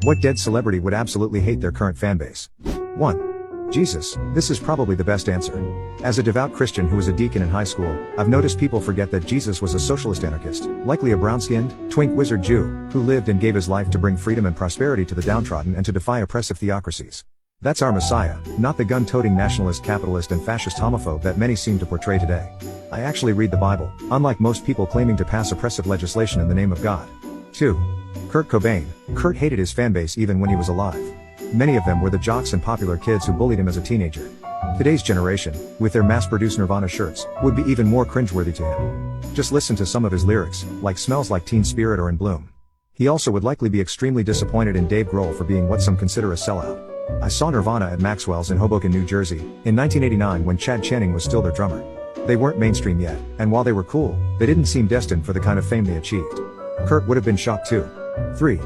What dead celebrity would absolutely hate their current fanbase? 1. Jesus. This is probably the best answer. As a devout Christian who was a deacon in high school, I've noticed people forget that Jesus was a socialist anarchist, likely a brown-skinned, twink wizard Jew, who lived and gave his life to bring freedom and prosperity to the downtrodden and to defy oppressive theocracies. That's our Messiah, not the gun-toting nationalist capitalist and fascist homophobe that many seem to portray today. I actually read the Bible, unlike most people claiming to pass oppressive legislation in the name of God. 2. Kurt Cobain. Kurt hated his fanbase even when he was alive. Many of them were the jocks and popular kids who bullied him as a teenager. Today's generation, with their mass-produced Nirvana shirts, would be even more cringeworthy to him. Just listen to some of his lyrics, like Smells Like Teen Spirit or In Bloom. He also would likely be extremely disappointed in Dave Grohl for being what some consider a sellout. I saw Nirvana at Maxwell's in Hoboken, New Jersey, in 1989 when Chad Channing was still their drummer. They weren't mainstream yet, and while they were cool, they didn't seem destined for the kind of fame they achieved. Kurt would have been shocked too. 3.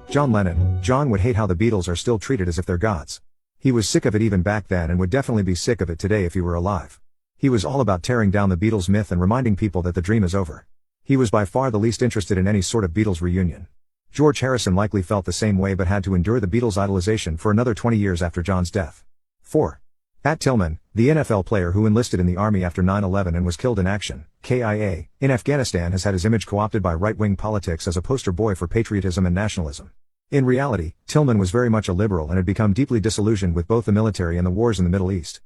John Lennon. John would hate how the Beatles are still treated as if they're gods. He was sick of it even back then and would definitely be sick of it today if he were alive. He was all about tearing down the Beatles myth and reminding people that the dream is over. He was by far the least interested in any sort of Beatles reunion. George Harrison likely felt the same way but had to endure the Beatles' idolization for another 20 years after John's death. 4. Pat Tillman, the NFL player who enlisted in the Army after 9/11 and was killed in action, KIA, in Afghanistan has had his image co-opted by right-wing politics as a poster boy for patriotism and nationalism. In reality, Tillman was very much a liberal and had become deeply disillusioned with both the military and the wars in the Middle East.